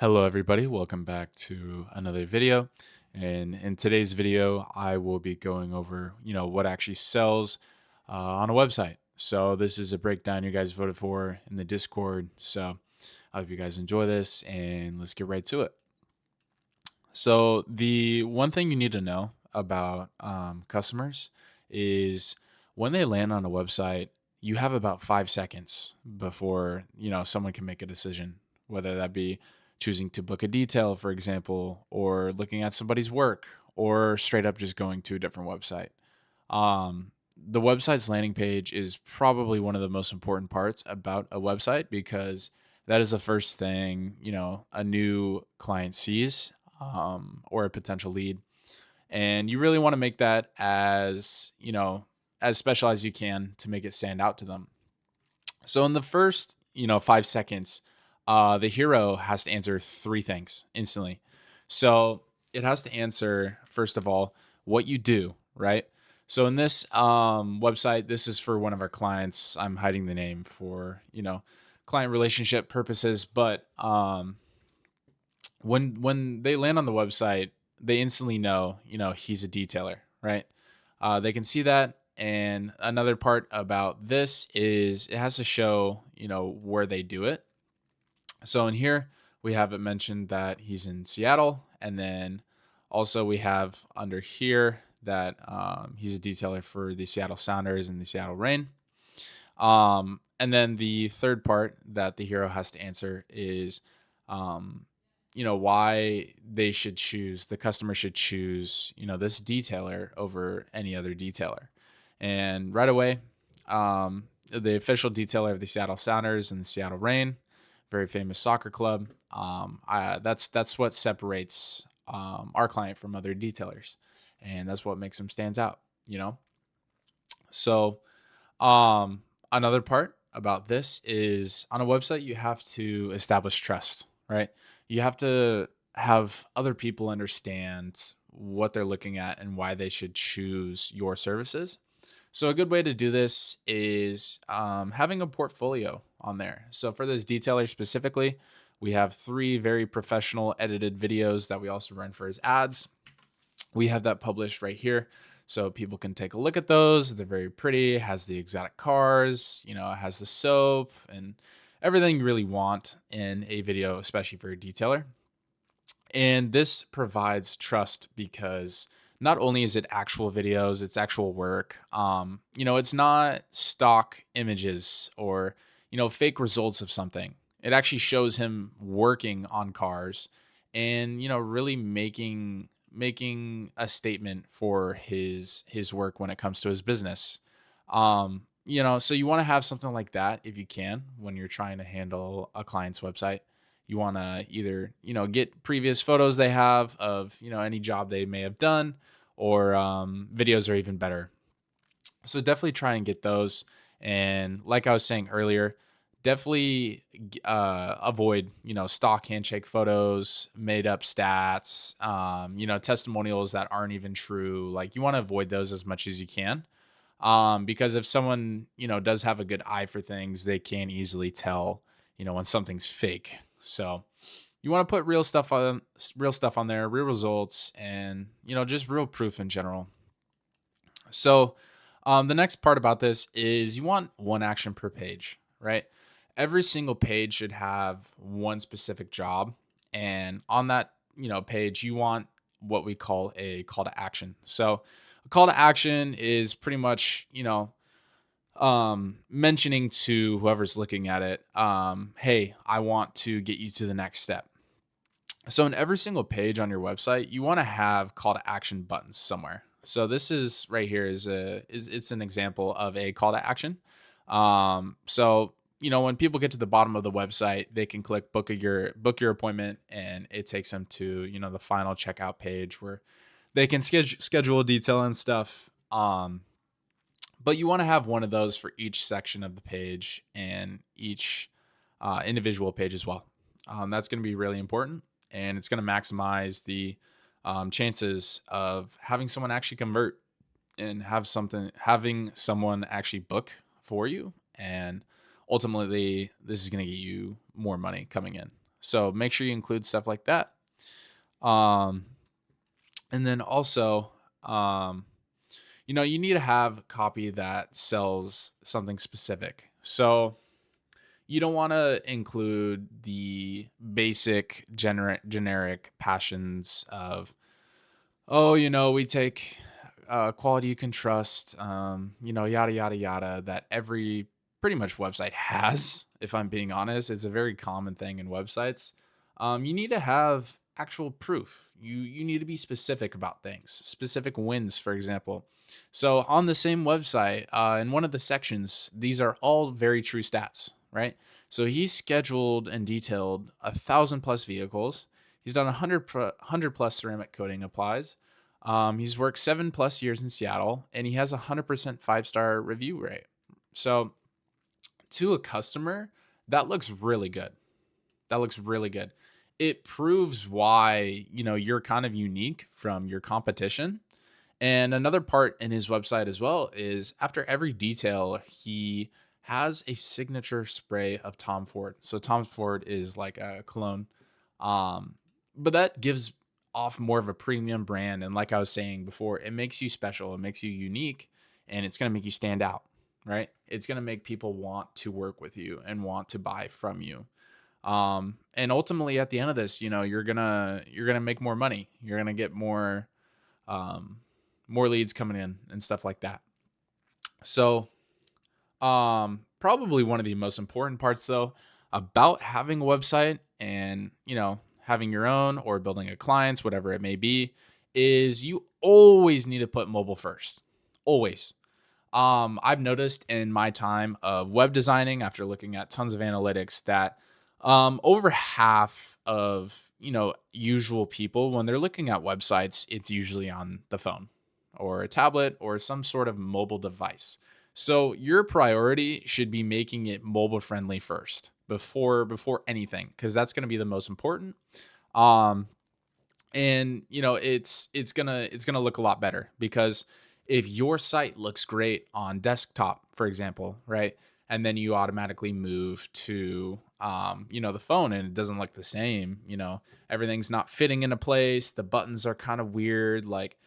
Hello everybody, welcome back to another video. And in today's video, I will be going over, what actually sells on a website. So this is a breakdown you guys voted for in the Discord. So I hope you guys enjoy this and let's get right to it. So the one thing you need to know about customers is when they land on a website, you have about 5 seconds before someone can make a decision, whether that be choosing to book a detail, for example, or looking at somebody's work, or straight up just going to a different website. The website's landing page is probably one of the most important parts about a website because that is the first thing a new client sees, or a potential lead, and you really want to make that as as special as you can to make it stand out to them. So in the first 5 seconds, the hero has to answer three things instantly. So it has to answer, first of all, what you do, right? So in this website, this is for one of our clients. I'm hiding the name for client relationship purposes, but when they land on the website, they instantly know he's a detailer, right? They can see that. And another part about this is it has to show where they do it. So in here we have it mentioned that he's in Seattle, and then also we have under here that he's a detailer for the Seattle Sounders and the Seattle Rain. And then the third part that the hero has to answer is, um, why the customer should choose, this detailer over any other detailer. And right away, the official detailer of the Seattle Sounders and the Seattle Rain, very famous soccer club. That's what separates our client from other detailers, and that's what makes him stands out. So another part about this is on a website, you have to establish trust, right? You have to have other people understand what they're looking at and why they should choose your services. So, a good way to do this is having a portfolio on there. So, for this detailer specifically, we have three very professional edited videos that we also run for his ads. We have that published right here so people can take a look at those. They're very pretty. It has the exotic cars, it has the soap and everything you really want in a video, especially for a detailer. And this provides trust because not only is it actual videos, it's actual work. It's not stock images or fake results of something. It actually shows him working on cars and really making a statement for his work when it comes to his business. So you want to have something like that if you can when you're trying to handle a client's website. You want to either get previous photos they have of any job they may have done, or videos are even better. So definitely try and get those. And like I was saying earlier, definitely avoid stock handshake photos, made up stats, testimonials that aren't even true. Like, you want to avoid those as much as you can, because if someone does have a good eye for things, they can easily tell when something's fake. So you want to put real stuff on there, real results, and just real proof in general. So the next part about this is you want one action per page, right? Every single page should have one specific job, and on that page you want what we call a call to action. So a call to action is pretty much mentioning to whoever's looking at it, hey, I want to get you to the next step. So in every single page on your website, you want to have call to action buttons somewhere. So this is right here it's an example of a call to action. So when people get to the bottom of the website, they can click book your appointment, and it takes them to the final checkout page where they can schedule a detail and stuff. But you want to have one of those for each section of the page and each individual page as well. That's going to be really important, and it's going to maximize the chances of having someone actually convert and having someone actually book for you. And ultimately, this is going to get you more money coming in. So make sure you include stuff like that. Um, and then also, um, you need to have copy that sells something specific. So you don't want to include the basic generic passions of, oh, we take quality you can trust, yada, yada, yada, that every pretty much website has. If I'm being honest, it's a very common thing in websites. You need to have actual proof. You need to be specific about things, specific wins, for example. So on the same website, in one of the sections, these are all very true stats, right? So he's scheduled and detailed 1,000 plus vehicles. He's done 100 plus ceramic coating applies. He's worked 7 plus years in Seattle, and he has 100% 5-star review rate. So to a customer, that looks really good. That looks really good. It proves why, you're kind of unique from your competition. And another part in his website as well is after every detail, he has a signature spray of Tom Ford. So Tom Ford is like a cologne. Um, but that gives off more of a premium brand. And like I was saying before, it makes you special, it makes you unique, and it's going to make you stand out, right? It's going to make people want to work with you and want to buy from you. And ultimately at the end of this, you're gonna make more money. You're gonna get um, more leads coming in and stuff like that. So, probably one of the most important parts though about having a website and, having your own or building a client's, whatever it may be, is you always need to put mobile first. Always. I've noticed in my time of web designing after looking at tons of analytics that over half of usual people when they're looking at websites, it's usually on the phone or a tablet or some sort of mobile device. So your priority should be making it mobile friendly first before anything, because that's going to be the most important. Um, and it's gonna look a lot better, because if your site looks great on desktop, for example, right, and then you automatically move to the phone and it doesn't look the same, everything's not fitting into place, the buttons are kind of weird, like,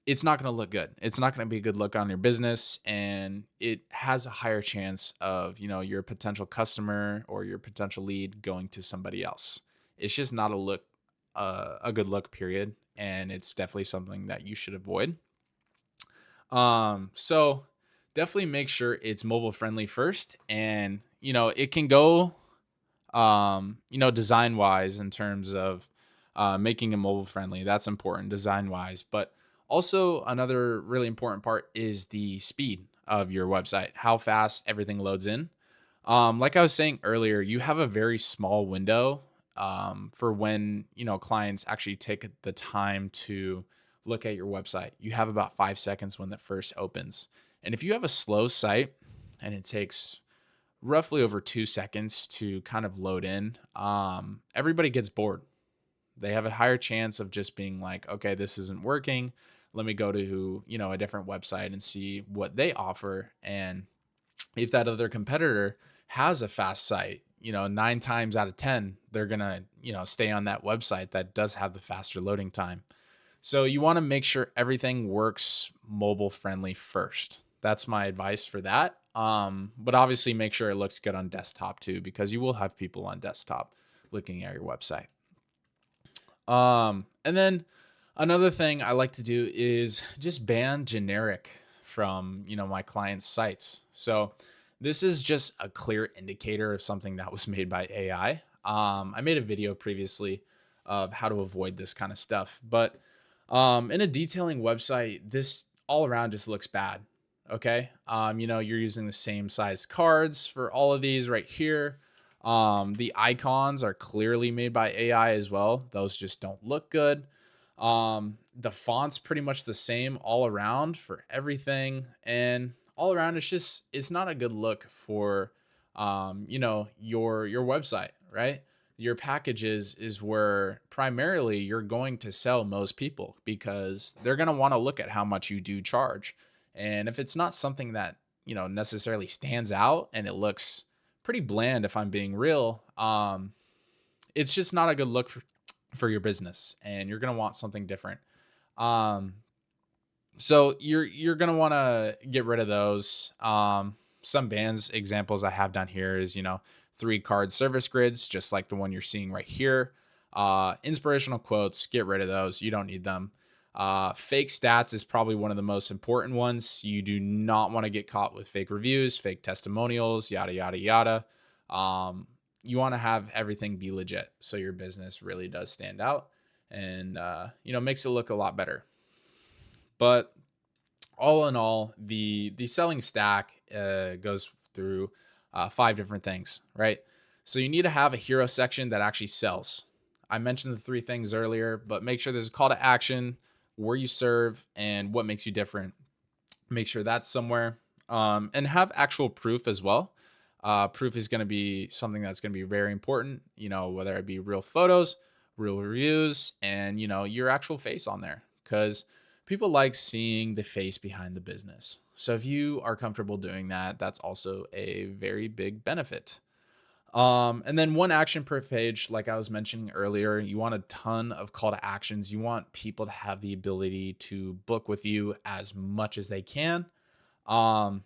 it's not going to look good. It's not going to be a good look on your business, and it has a higher chance of, your potential customer or your potential lead going to somebody else. It's just not a good look, period, and it's definitely something that you should avoid. So definitely make sure it's mobile friendly first, and it can go design wise in terms of making it mobile friendly. That's important design wise. But also, another really important part is the speed of your website, how fast everything loads in. Like I was saying earlier, you have a very small window for when clients actually take the time to look at your website. You have about 5 seconds when it first opens, and if you have a slow site and it takes roughly over 2 seconds to kind of load in, everybody gets bored. They have a higher chance of just being like, okay, this isn't working. Let me go to, a different website and see what they offer. And if that other competitor has a fast site, 9 times out of 10, they're going to, stay on that website that does have the faster loading time. So you want to make sure everything works mobile friendly first. That's my advice for that. But obviously make sure it looks good on desktop too, because you will have people on desktop looking at your website. And then another thing I like to do is just ban generic from, my clients' sites. So this is just a clear indicator of something that was made by AI. I made a video previously of how to avoid this kind of stuff, but in a detailing website, this all around just looks bad. Okay. You're using the same size cards for all of these right here. The icons are clearly made by AI as well. Those just don't look good. The font's pretty much the same all around for everything. And all around, it's not a good look for, your website, right? Your packages is where primarily you're going to sell most people, because they're going to want to look at how much you do charge. And if it's not something that, necessarily stands out and it looks pretty bland, if I'm being real, it's just not a good look for your business, and you're going to want something different. Um, so you're gonna want to get rid of those. Some bands examples I have down here is, 3 card service grids, just like the one you're seeing right here. Inspirational quotes, get rid of those. You don't need them. Fake stats is probably one of the most important ones. You do not want to get caught with fake reviews, fake testimonials, yada yada yada. Um, you want to have everything be legit, so your business really does stand out, and makes it look a lot better. But all in all, the selling stack goes through 5 different things, right? So you need to have a hero section that actually sells. I mentioned the 3 things earlier, but make sure there's a call to action, where you serve, and what makes you different. Make sure that's somewhere, and have actual proof as well. Proof is going to be something that's going to be very important. Whether it be real photos, real reviews, and your actual face on there, because people like seeing the face behind the business. So if you are comfortable doing that, that's also a very big benefit. And then one action per page, like I was mentioning earlier, you want a ton of call to actions. You want people to have the ability to book with you as much as they can. Um,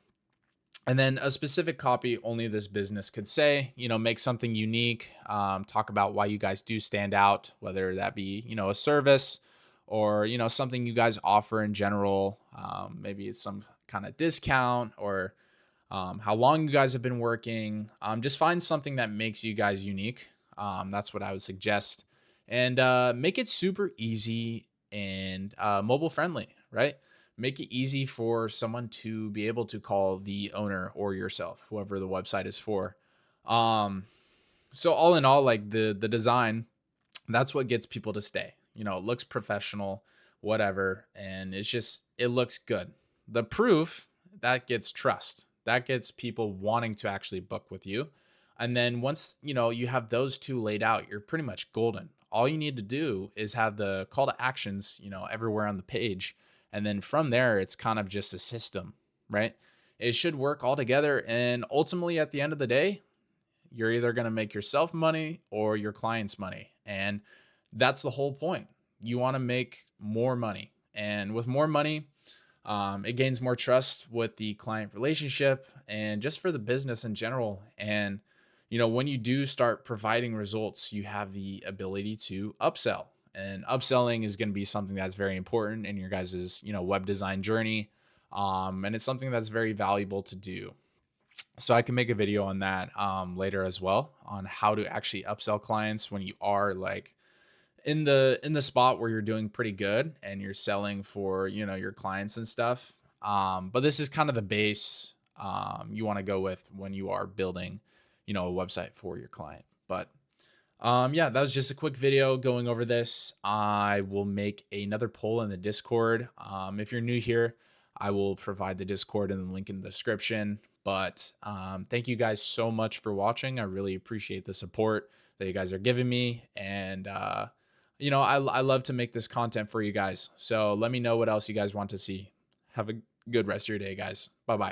and then a specific copy only this business could say, make something unique. Talk about why you guys do stand out, whether that be, a service or, something you guys offer in general. Maybe it's some kind of discount, or how long you guys have been working. Just find something that makes you guys unique. That's what I would suggest. And make it super easy and mobile friendly, right? Make it easy for someone to be able to call the owner or yourself, whoever the website is for. Um, so all in all, like the design, that's what gets people to stay. It looks professional, whatever, and it looks good. The proof, that gets trust. That gets people wanting to actually book with you. And then once, you have those 2 laid out, you're pretty much golden. All you need to do is have the call to actions, everywhere on the page. And then from there, it's kind of just a system, right? It should work all together. And ultimately, at the end of the day, you're either going to make yourself money or your clients money. And that's the whole point. You want to make more money. And with more money, it gains more trust with the client relationship and just for the business in general. And, when you do start providing results, you have the ability to upsell. And upselling is going to be something that's very important in your guys' web design journey. And it's something that's very valuable to do. So I can make a video on that later as well, on how to actually upsell clients when you are like in the spot where you're doing pretty good and you're selling for your clients and stuff. But this is kind of the base you want to go with when you are building a website for your client. But yeah, that was just a quick video going over this. I will make another poll in the Discord. If you're new here, I will provide the Discord and the link in the description. But thank you guys so much for watching. I really appreciate the support that you guys are giving me. And, I love to make this content for you guys. So let me know what else you guys want to see. Have a good rest of your day, guys. Bye-bye.